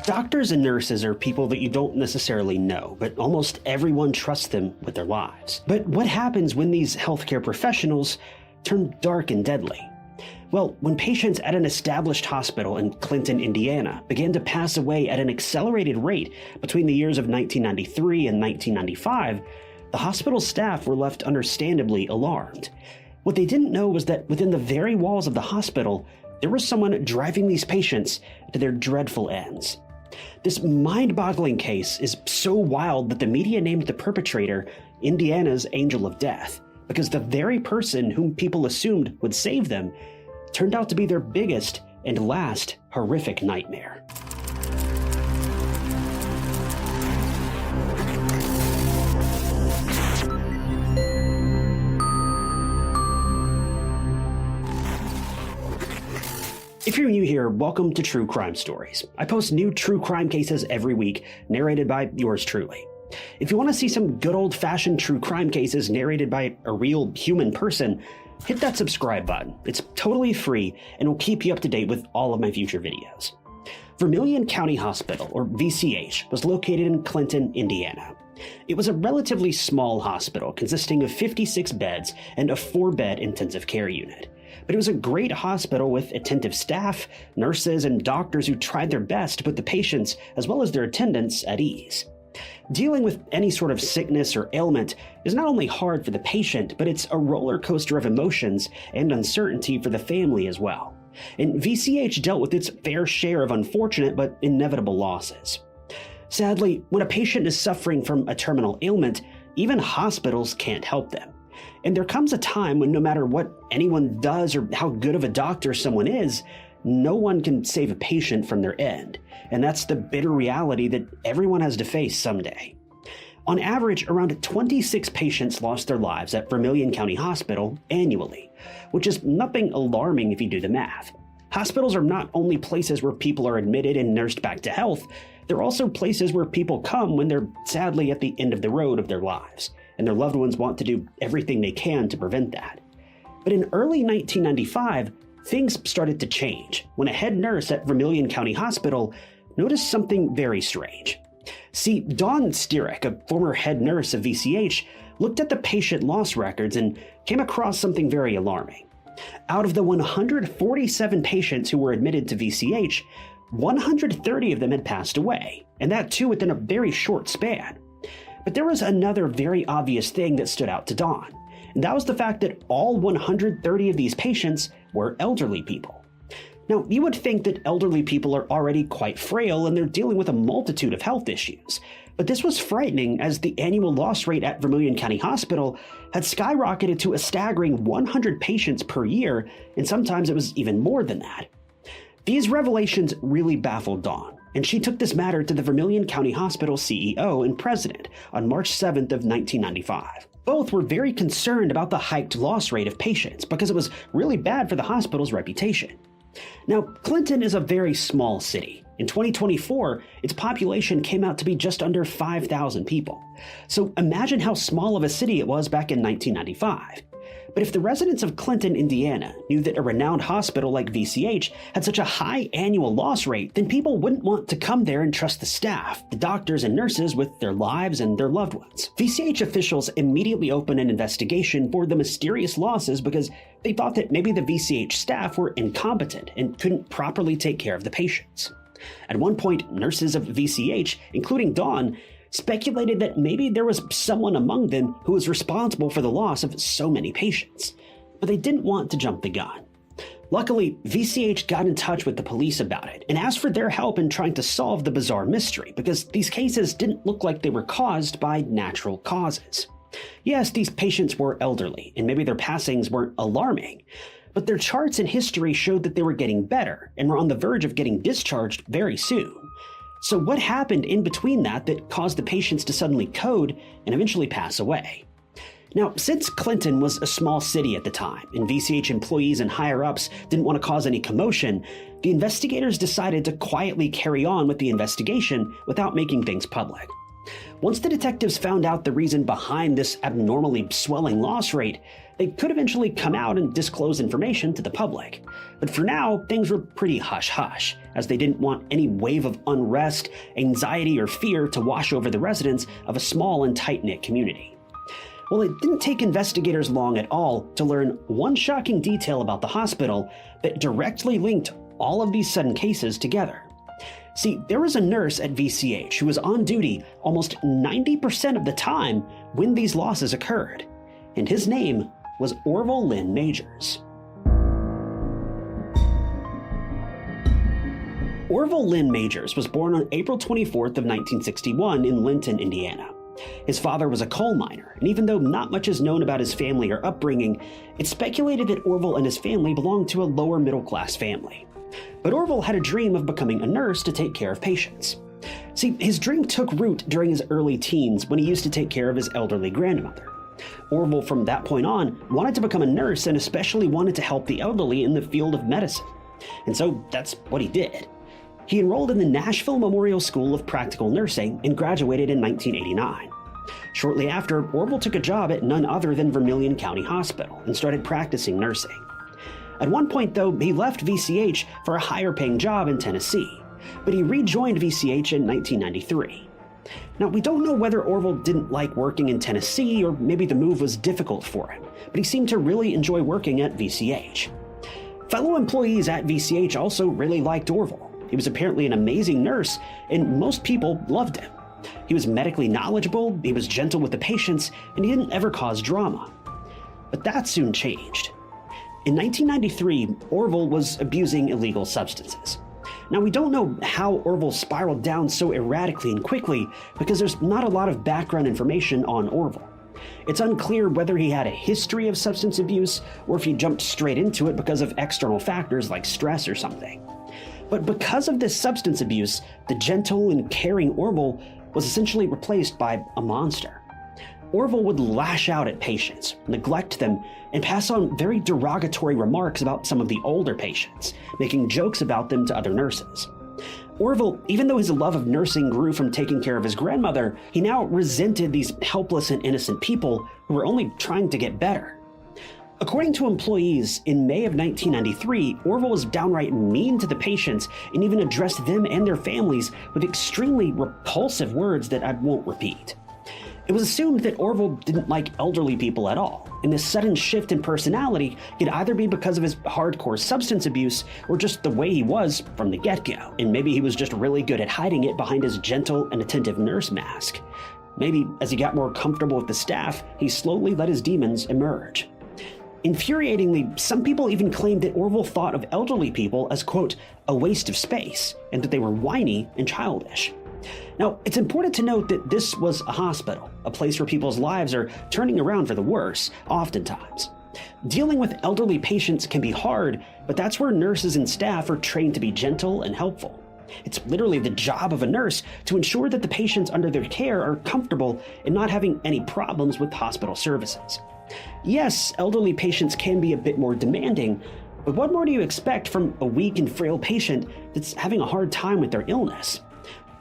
Doctors and nurses are people that you don't necessarily know, but almost everyone trusts them with their lives. But what happens when these healthcare professionals turn dark and deadly? Well, when patients at an established hospital in Clinton, Indiana, began to pass away at an accelerated rate between the years of 1993 and 1995, the hospital staff were left understandably alarmed. What they didn't know was that within the very walls of the hospital, there was someone driving these patients to their dreadful ends. This mind-boggling case is so wild that the media named the perpetrator Indiana's Angel of Death, because the very person whom people assumed would save them turned out to be their biggest and last horrific nightmare. If you're new here, welcome to True Crime Stories. I post new true crime cases every week, narrated by yours truly. If you want to see some good old-fashioned true crime cases narrated by a real human person, hit that subscribe button. It's totally free and will keep you up to date with all of my future videos. Vermillion County Hospital, or VCH, was located in Clinton, Indiana. It was a relatively small hospital consisting of 56 beds and a 4-bed intensive care unit. But it was a great hospital with attentive staff, nurses, and doctors who tried their best to put the patients, as well as their attendants, at ease. Dealing with any sort of sickness or ailment is not only hard for the patient, but it's a roller coaster of emotions and uncertainty for the family as well. And VCH dealt with its fair share of unfortunate but inevitable losses. Sadly, when a patient is suffering from a terminal ailment, even hospitals can't help them. And there comes a time when no matter what anyone does or how good of a doctor someone is, no one can save a patient from their end. And that's the bitter reality that everyone has to face someday. On average, around 26 patients lost their lives at Vermillion County Hospital annually, which is nothing alarming if you do the math. Hospitals are not only places where people are admitted and nursed back to health, they're also places where people come when they're sadly at the end of the road of their lives, and their loved ones want to do everything they can to prevent that. But in early 1995, things started to change when a head nurse at Vermillion County Hospital noticed something very strange. See, Dawn Steerick, a former head nurse of VCH, looked at the patient loss records and came across something very alarming. Out of the 147 patients who were admitted to VCH, 130 of them had passed away, and that too within a very short span. But there was another very obvious thing that stood out to Dawn, and that was the fact that all 130 of these patients were elderly people. Now, you would think that elderly people are already quite frail and they're dealing with a multitude of health issues, but this was frightening as the annual loss rate at Vermillion County Hospital had skyrocketed to a staggering 100 patients per year, and sometimes it was even more than that. These revelations really baffled Dawn, and she took this matter to the Vermillion County Hospital CEO and president on March 7th of 1995. Both were very concerned about the hiked loss rate of patients because it was really bad for the hospital's reputation. Now, Clinton is a very small city. In 2024, its population came out to be just under 5,000 people. So imagine how small of a city it was back in 1995. But if the residents of Clinton, Indiana knew that a renowned hospital like VCH had such a high annual loss rate, then people wouldn't want to come there and trust the staff, the doctors and nurses with their lives and their loved ones. VCH officials immediately opened an investigation for the mysterious losses because they thought that maybe the VCH staff were incompetent and couldn't properly take care of the patients. At one point, nurses of VCH, including Dawn, speculated that maybe there was someone among them who was responsible for the loss of so many patients, but they didn't want to jump the gun. Luckily, VCH got in touch with the police about it and asked for their help in trying to solve the bizarre mystery because these cases didn't look like they were caused by natural causes. Yes, these patients were elderly and maybe their passings weren't alarming, but their charts and history showed that they were getting better and were on the verge of getting discharged very soon. So what happened in between that caused the patients to suddenly code and eventually pass away? Now, since Clinton was a small city at the time, and VCH employees and higher-ups didn't want to cause any commotion, the investigators decided to quietly carry on with the investigation without making things public. Once the detectives found out the reason behind this abnormally swelling loss rate, They could eventually come out and disclose information to the public. But for now, things were pretty hush-hush, as they didn't want any wave of unrest, anxiety, or fear to wash over the residents of a small and tight-knit community. Well, it didn't take investigators long at all to learn one shocking detail about the hospital that directly linked all of these sudden cases together. See, there was a nurse at VCH who was on duty almost 90% of the time when these losses occurred, and his name was Orville Lynn Majors. Orville Lynn Majors was born on April 24th of 1961 in Linton, Indiana. His father was a coal miner, and even though not much is known about his family or upbringing, it's speculated that Orville and his family belonged to a lower middle-class family. But Orville had a dream of becoming a nurse to take care of patients. See, his dream took root during his early teens when he used to take care of his elderly grandmother. Orville, from that point on, wanted to become a nurse and especially wanted to help the elderly in the field of medicine. And so that's what he did. He enrolled in the Nashville Memorial School of Practical Nursing and graduated in 1989. Shortly after, Orville took a job at none other than Vermillion County Hospital and started practicing nursing. At one point, though, he left VCH for a higher-paying job in Tennessee, but he rejoined VCH in 1993. Now, we don't know whether Orville didn't like working in Tennessee or maybe the move was difficult for him, but he seemed to really enjoy working at VCH. Fellow employees at VCH also really liked Orville. He was apparently an amazing nurse, and most people loved him. He was medically knowledgeable, he was gentle with the patients, and he didn't ever cause drama. But that soon changed. In 1993, Orville was abusing illegal substances. Now, we don't know how Orville spiraled down so erratically and quickly because there's not a lot of background information on Orville. It's unclear whether he had a history of substance abuse or if he jumped straight into it because of external factors like stress or something. But because of this substance abuse, the gentle and caring Orville was essentially replaced by a monster. Orville would lash out at patients, neglect them, and pass on very derogatory remarks about some of the older patients, making jokes about them to other nurses. Orville, even though his love of nursing grew from taking care of his grandmother, he now resented these helpless and innocent people who were only trying to get better. According to employees, in May of 1993, Orville was downright mean to the patients and even addressed them and their families with extremely repulsive words that I won't repeat. It was assumed that Orville didn't like elderly people at all, and this sudden shift in personality could either be because of his hardcore substance abuse or just the way he was from the get-go, and maybe he was just really good at hiding it behind his gentle and attentive nurse mask. Maybe, as he got more comfortable with the staff, he slowly let his demons emerge. Infuriatingly, some people even claimed that Orville thought of elderly people as, quote, a waste of space, and that they were whiny and childish. Now, it's important to note that this was a hospital, a place where people's lives are turning around for the worse, oftentimes. Dealing with elderly patients can be hard, but that's where nurses and staff are trained to be gentle and helpful. It's literally the job of a nurse to ensure that the patients under their care are comfortable and not having any problems with hospital services. Yes, elderly patients can be a bit more demanding, but what more do you expect from a weak and frail patient that's having a hard time with their illness?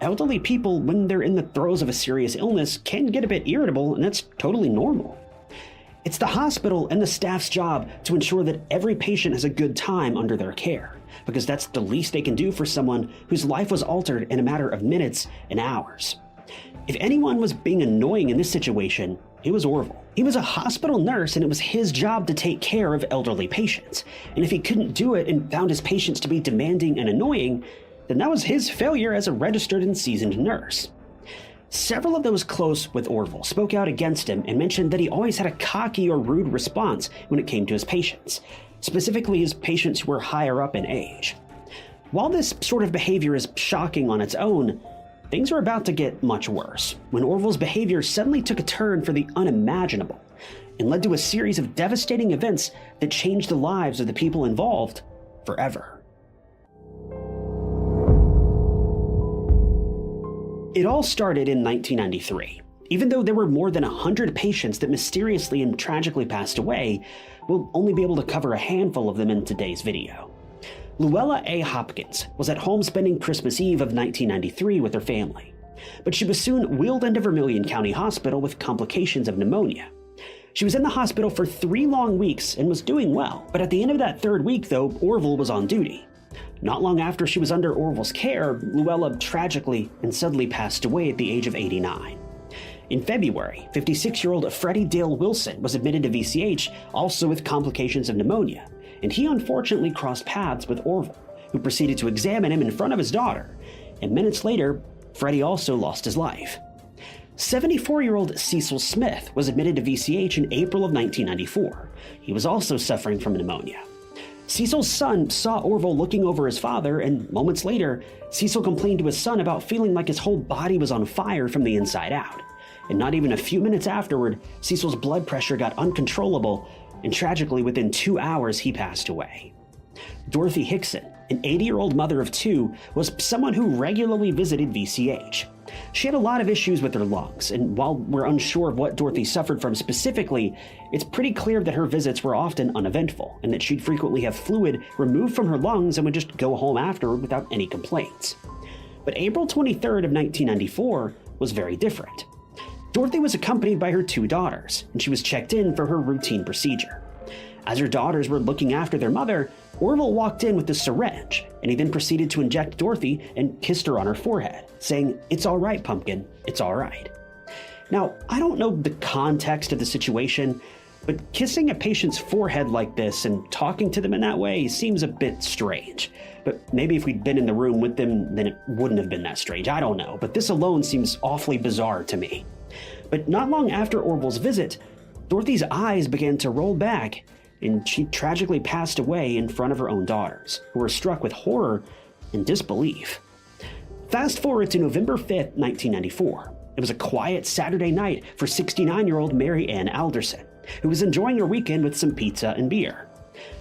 Elderly people, when they're in the throes of a serious illness, can get a bit irritable, and that's totally normal. It's the hospital and the staff's job to ensure that every patient has a good time under their care, because that's the least they can do for someone whose life was altered in a matter of minutes and hours. If anyone was being annoying in this situation, it was Orville. He was a hospital nurse, and it was his job to take care of elderly patients. And if he couldn't do it and found his patients to be demanding and annoying, then that was his failure as a registered and seasoned nurse. Several of those close with Orville spoke out against him and mentioned that he always had a cocky or rude response when it came to his patients, specifically his patients who were higher up in age. While this sort of behavior is shocking on its own, things were about to get much worse when Orville's behavior suddenly took a turn for the unimaginable and led to a series of devastating events that changed the lives of the people involved forever. It all started in 1993. Even though there were more than 100 patients that mysteriously and tragically passed away, we'll only be able to cover a handful of them in today's video. Luella A. Hopkins was at home spending Christmas Eve of 1993 with her family, but she was soon wheeled into Vermillion County Hospital with complications of pneumonia. She was in the hospital for 3 long weeks and was doing well, but at the end of that 3rd week, though, Orville was on duty. Not long after she was under Orville's care, Luella tragically and suddenly passed away at the age of 89. In February, 56-year-old Freddie Dale Wilson was admitted to VCH, also with complications of pneumonia, and he unfortunately crossed paths with Orville, who proceeded to examine him in front of his daughter, and minutes later, Freddie also lost his life. 74-year-old Cecil Smith was admitted to VCH in April of 1994. He was also suffering from pneumonia. Cecil's son saw Orville looking over his father, and moments later, Cecil complained to his son about feeling like his whole body was on fire from the inside out. And not even a few minutes afterward, Cecil's blood pressure got uncontrollable, and tragically, within 2 hours, he passed away. Dorothy Hickson, an 80-year-old mother of 2, was someone who regularly visited VCH. She had a lot of issues with her lungs, and while we're unsure of what Dorothy suffered from specifically, it's pretty clear that her visits were often uneventful, and that she'd frequently have fluid removed from her lungs and would just go home afterward without any complaints. But April 23rd of 1994 was very different. Dorothy was accompanied by her 2 daughters, and she was checked in for her routine procedure. As her daughters were looking after their mother, Orville walked in with a syringe, and he then proceeded to inject Dorothy and kissed her on her forehead, saying, "It's all right, Pumpkin, it's all right." Now, I don't know the context of the situation, but kissing a patient's forehead like this and talking to them in that way seems a bit strange. But maybe if we'd been in the room with them, then it wouldn't have been that strange. I don't know, but this alone seems awfully bizarre to me. But not long after Orville's visit, Dorothy's eyes began to roll back, and she tragically passed away in front of her own daughters, who were struck with horror and disbelief. Fast forward to November 5th, 1994. It was a quiet Saturday night for 69-year-old Mary Ann Alderson, who was enjoying her weekend with some pizza and beer.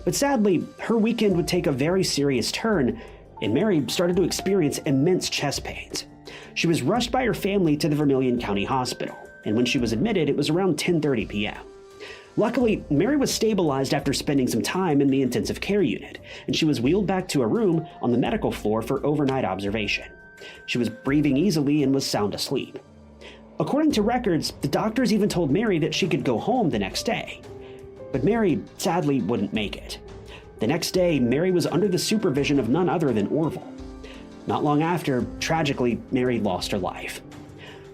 But sadly, her weekend would take a very serious turn, and Mary started to experience immense chest pains. She was rushed by her family to the Vermillion County Hospital, and when she was admitted, it was around 10:30 p.m. Luckily, Mary was stabilized after spending some time in the intensive care unit, and she was wheeled back to a room on the medical floor for overnight observation. She was breathing easily and was sound asleep. According to records, the doctors even told Mary that she could go home the next day. But Mary sadly wouldn't make it. The next day, Mary was under the supervision of none other than Orville. Not long after, tragically, Mary lost her life.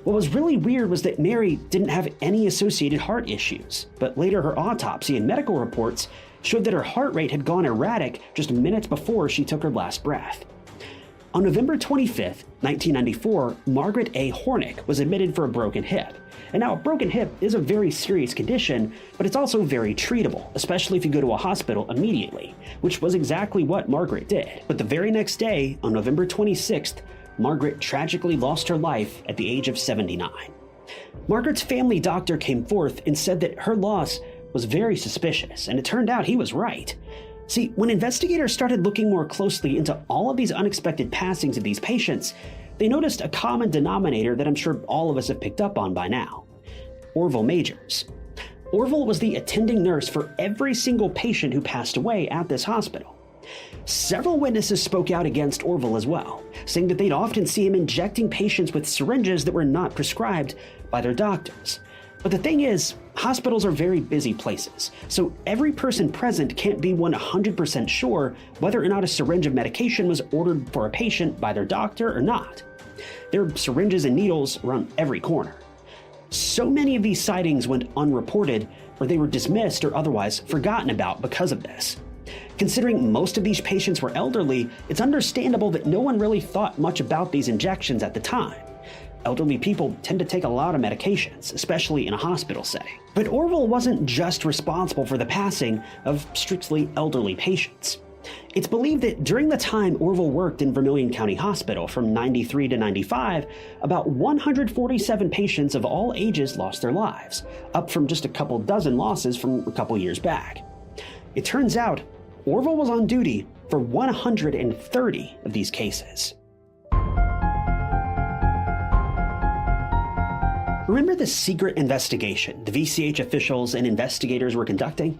What was really weird was that Mary didn't have any associated heart issues, but later her autopsy and medical reports showed that her heart rate had gone erratic just minutes before she took her last breath. On November 25th, 1994, Margaret A. Hornick was admitted for a broken hip. And now, a broken hip is a very serious condition, but it's also very treatable, especially if you go to a hospital immediately, which was exactly what Margaret did. But the very next day, on November 26th, Margaret tragically lost her life at the age of 79. Margaret's family doctor came forth and said that her loss was very suspicious, and it turned out he was right. See, when investigators started looking more closely into all of these unexpected passings of these patients, they noticed a common denominator that I'm sure all of us have picked up on by now: Orville Majors. Orville was the attending nurse for every single patient who passed away at this hospital. Several witnesses spoke out against Orville as well, saying that they'd often see him injecting patients with syringes that were not prescribed by their doctors. But the thing is, hospitals are very busy places, so every person present can't be 100% sure whether or not a syringe of medication was ordered for a patient by their doctor or not. There are syringes and needles around every corner. So many of these sightings went unreported, or they were dismissed or otherwise forgotten about because of this. Considering most of these patients were elderly, it's understandable that no one really thought much about these injections at the time. Elderly people tend to take a lot of medications, especially in a hospital setting. But Orville wasn't just responsible for the passing of strictly elderly patients. It's believed that during the time Orville worked in Vermillion County Hospital from 93 to 95, about 147 patients of all ages lost their lives, up from just a couple dozen losses from a couple years back. It turns out, Orville was on duty for 130 of these cases. Remember the secret investigation the VCH officials and investigators were conducting?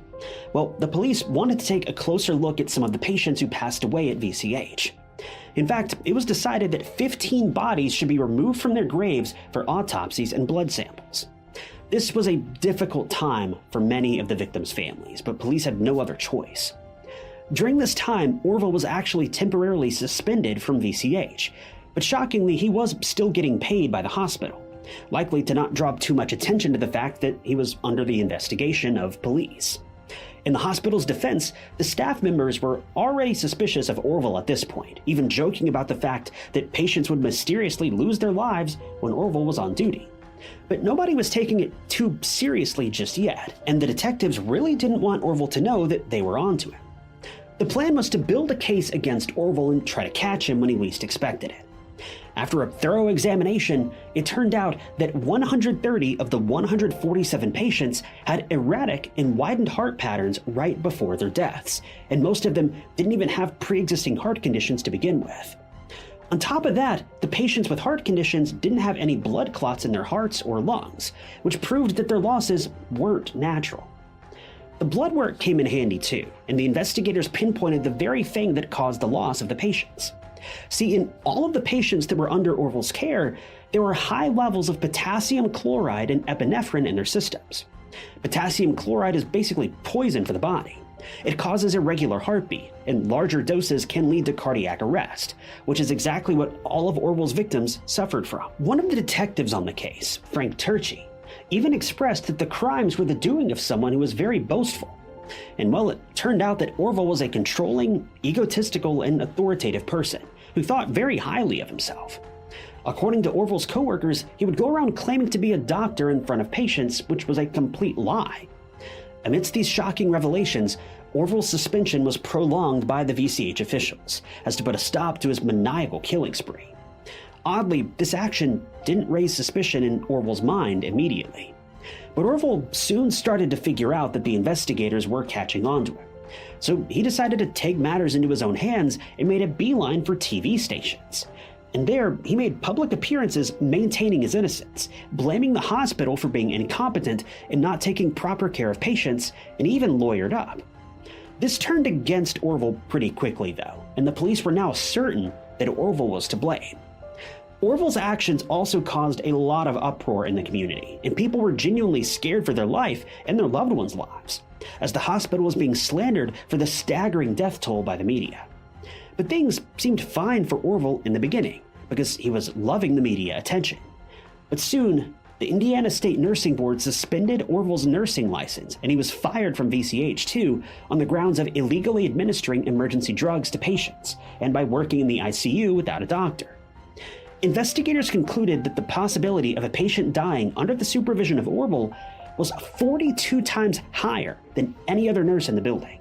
Well, the police wanted to take a closer look at some of the patients who passed away at VCH. In fact, it was decided that 15 bodies should be removed from their graves for autopsies and blood samples. This was a difficult time for many of the victims' families, but police had no other choice. During this time, Orville was actually temporarily suspended from VCH, but shockingly, he was still getting paid by the hospital, likely to not draw too much attention to the fact that he was under the investigation of police. In the hospital's defense, the staff members were already suspicious of Orville at this point, even joking about the fact that patients would mysteriously lose their lives when Orville was on duty. But nobody was taking it too seriously just yet, and the detectives really didn't want Orville to know that they were onto him. The plan was to build a case against Orville and try to catch him when he least expected it. After a thorough examination, it turned out that 130 of the 147 patients had erratic and widened heart patterns right before their deaths, and most of them didn't even have pre-existing heart conditions to begin with. On top of that, the patients with heart conditions didn't have any blood clots in their hearts or lungs, which proved that their losses weren't natural. The blood work came in handy too, and the investigators pinpointed the very thing that caused the loss of the patients. See, in all of the patients that were under Orville's care, there were high levels of potassium chloride and epinephrine in their systems. Potassium chloride is basically poison for the body. It causes irregular heartbeat, and larger doses can lead to cardiac arrest, which is exactly what all of Orville's victims suffered from. One of the detectives on the case, Frank Turchi, even expressed that the crimes were the doing of someone who was very boastful. And well, it turned out that Orville was a controlling, egotistical, and authoritative person who thought very highly of himself. According to Orville's coworkers, he would go around claiming to be a doctor in front of patients, which was a complete lie. Amidst these shocking revelations, Orville's suspension was prolonged by the VCH officials, as to put a stop to his maniacal killing spree. Oddly, this action didn't raise suspicion in Orville's mind immediately. But Orville soon started to figure out that the investigators were catching on to him. So he decided to take matters into his own hands and made a beeline for TV stations. And there, he made public appearances maintaining his innocence, blaming the hospital for being incompetent and not taking proper care of patients, and even lawyered up. This turned against Orville pretty quickly, though, and the police were now certain that Orville was to blame. Orville's actions also caused a lot of uproar in the community, and people were genuinely scared for their life and their loved ones' lives, as the hospital was being slandered for the staggering death toll by the media. But things seemed fine for Orville in the beginning, because he was loving the media attention. But soon, the Indiana State Nursing Board suspended Orville's nursing license, and he was fired from VCH too on the grounds of illegally administering emergency drugs to patients, and by working in the ICU without a doctor. Investigators concluded that the possibility of a patient dying under the supervision of Orville was 42 times higher than any other nurse in the building.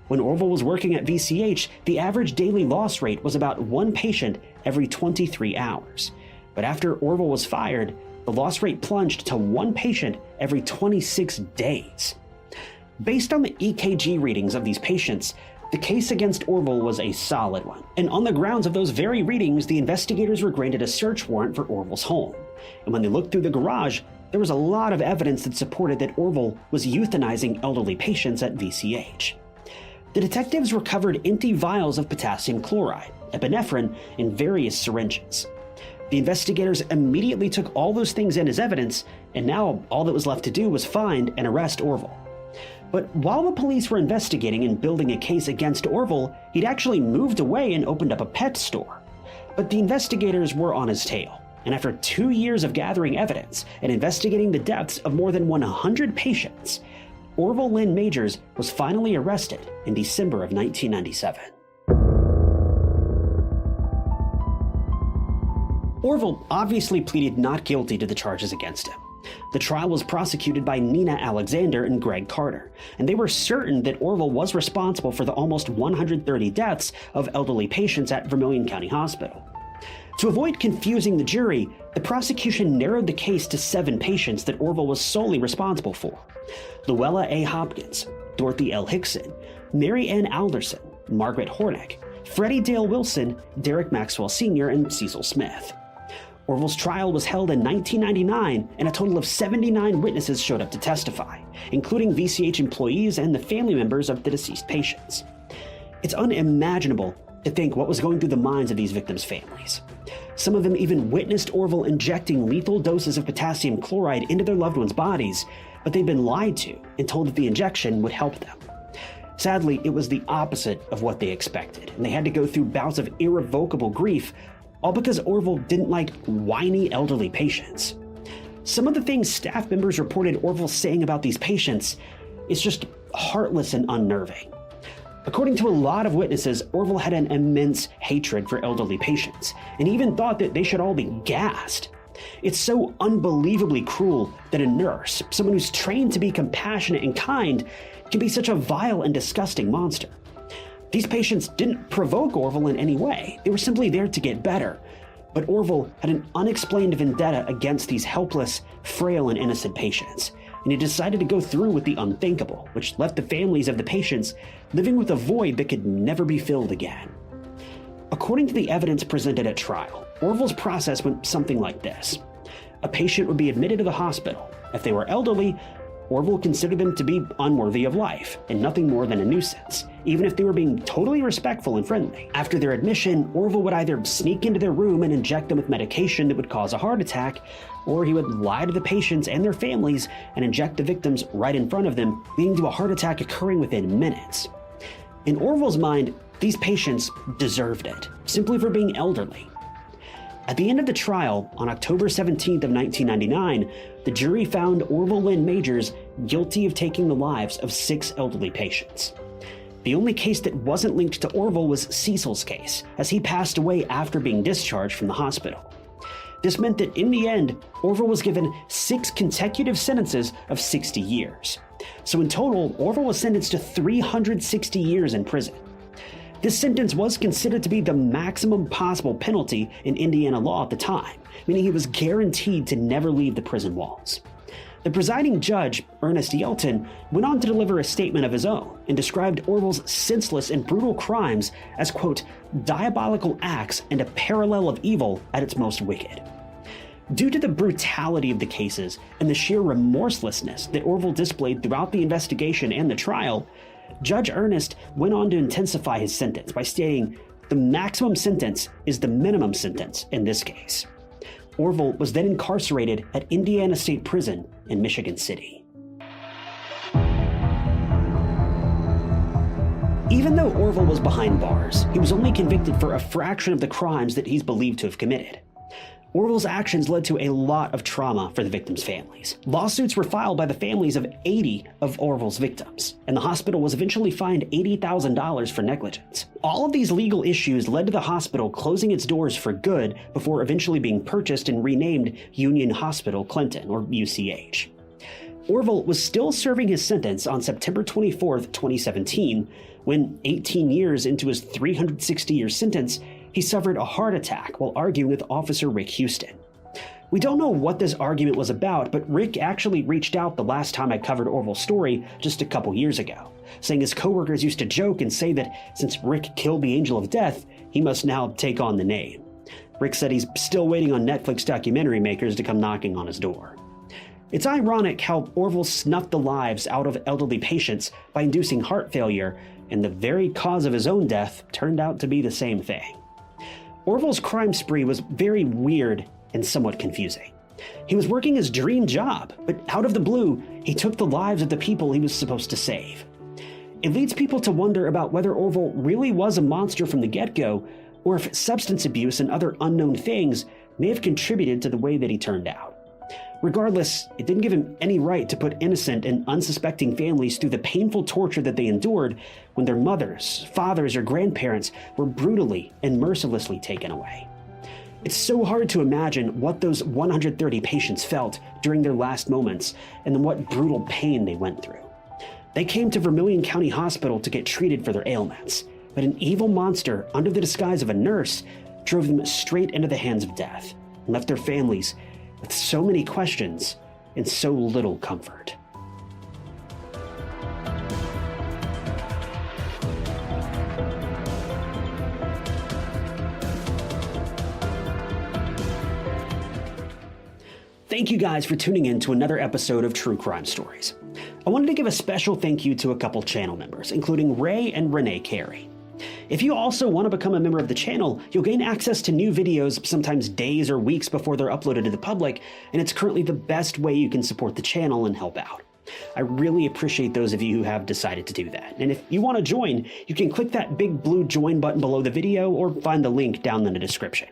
When Orville was working at VCH, the average daily loss rate was about one patient every 23 hours. But after Orville was fired, the loss rate plunged to one patient every 26 days. Based on the EKG readings of these patients, the case against Orville was a solid one, and on the grounds of those very readings, the investigators were granted a search warrant for Orville's home. And when they looked through the garage, there was a lot of evidence that supported that Orville was euthanizing elderly patients at VCH. The detectives recovered empty vials of potassium chloride, epinephrine, and various syringes. The investigators immediately took all those things in as evidence, and now all that was left to do was find and arrest Orville. But while the police were investigating and building a case against Orville, he'd actually moved away and opened up a pet store. But the investigators were on his tail, and after 2 years of gathering evidence and investigating the deaths of more than 100 patients, Orville Lynn Majors was finally arrested in December of 1997. Orville obviously pleaded not guilty to the charges against him. The trial was prosecuted by Nina Alexander and Greg Carter, and they were certain that Orville was responsible for the almost 130 deaths of elderly patients at Vermillion County Hospital. To avoid confusing the jury, the prosecution narrowed the case to 7 patients that Orville was solely responsible for: Luella A. Hopkins, Dorothy L. Hickson, Mary Ann Alderson, Margaret Hornick, Freddie Dale Wilson, Derek Maxwell Sr., and Cecil Smith. Orville's trial was held in 1999, and a total of 79 witnesses showed up to testify, including VCH employees and the family members of the deceased patients. It's unimaginable to think what was going through the minds of these victims' families. Some of them even witnessed Orville injecting lethal doses of potassium chloride into their loved ones' bodies, but they'd been lied to and told that the injection would help them. Sadly, it was the opposite of what they expected, and they had to go through bouts of irrevocable grief, all because Orville didn't like whiny elderly patients. Some of the things staff members reported Orville saying about these patients is just heartless and unnerving. According to a lot of witnesses, Orville had an immense hatred for elderly patients, and even thought that they should all be gassed. It's so unbelievably cruel that a nurse, someone who's trained to be compassionate and kind, can be such a vile and disgusting monster. These patients didn't provoke Orville in any way. They were simply there to get better. But Orville had an unexplained vendetta against these helpless, frail, and innocent patients, and he decided to go through with the unthinkable, which left the families of the patients living with a void that could never be filled again. According to the evidence presented at trial, Orville's process went something like this. A patient would be admitted to the hospital. If they were elderly, Orville considered them to be unworthy of life and nothing more than a nuisance, even if they were being totally respectful and friendly. After their admission, Orville would either sneak into their room and inject them with medication that would cause a heart attack, or he would lie to the patients and their families and inject the victims right in front of them, leading to a heart attack occurring within minutes. In Orville's mind, these patients deserved it, simply for being elderly. At the end of the trial, on October 17th of 1999, the jury found Orville Lynn Majors guilty of taking the lives of 6 elderly patients. The only case that wasn't linked to Orville was Cecil's case, as he passed away after being discharged from the hospital. This meant that in the end, Orville was given 6 consecutive sentences of 60 years. So in total, Orville was sentenced to 360 years in prison. This sentence was considered to be the maximum possible penalty in Indiana law at the time, meaning he was guaranteed to never leave the prison walls. The presiding judge, Ernest Yelton, went on to deliver a statement of his own and described Orville's senseless and brutal crimes as, quote, diabolical acts and a parallel of evil at its most wicked. Due to the brutality of the cases and the sheer remorselessness that Orville displayed throughout the investigation and the trial, Judge Ernest went on to intensify his sentence by stating, the maximum sentence is the minimum sentence in this case. Orville was then incarcerated at Indiana State Prison in Michigan City. Even though Orville was behind bars, he was only convicted for a fraction of the crimes that he's believed to have committed. Orville's actions led to a lot of trauma for the victims' families. Lawsuits were filed by the families of 80 of Orville's victims, and the hospital was eventually fined $80,000 for negligence. All of these legal issues led to the hospital closing its doors for good before eventually being purchased and renamed Union Hospital Clinton, or UCH. Orville was still serving his sentence on September 24, 2017, when 18 years into his 360-year sentence, he suffered a heart attack while arguing with Officer Rick Houston. We don't know what this argument was about, but Rick actually reached out the last time I covered Orville's story just a couple years ago, saying his coworkers used to joke and say that since Rick killed the Angel of Death, he must now take on the name. Rick said he's still waiting on Netflix documentary makers to come knocking on his door. It's ironic how Orville snuffed the lives out of elderly patients by inducing heart failure, and the very cause of his own death turned out to be the same thing. Orville's crime spree was very weird and somewhat confusing. He was working his dream job, but out of the blue, he took the lives of the people he was supposed to save. It leads people to wonder about whether Orville really was a monster from the get-go, or if substance abuse and other unknown things may have contributed to the way that he turned out. Regardless, it didn't give him any right to put innocent and unsuspecting families through the painful torture that they endured when their mothers, fathers, or grandparents were brutally and mercilessly taken away. It's so hard to imagine what those 130 patients felt during their last moments and then what brutal pain they went through. They came to Vermillion County Hospital to get treated for their ailments, but an evil monster under the disguise of a nurse drove them straight into the hands of death and left their families with so many questions and so little comfort. Thank you guys for tuning in to another episode of True Crime Stories. I wanted to give a special thank you to a couple channel members, including Ray and Renee Carey. If you also want to become a member of the channel, you'll gain access to new videos sometimes days or weeks before they're uploaded to the public, and it's currently the best way you can support the channel and help out. I really appreciate those of you who have decided to do that, and if you want to join, you can click that big blue join button below the video or find the link down in the description.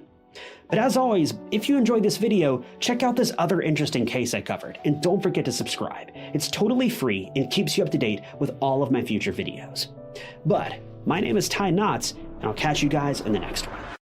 But as always, if you enjoyed this video, check out this other interesting case I covered, and don't forget to subscribe. It's totally free and keeps you up to date with all of my future videos. But my name is Ty Knotts, and I'll catch you guys in the next one.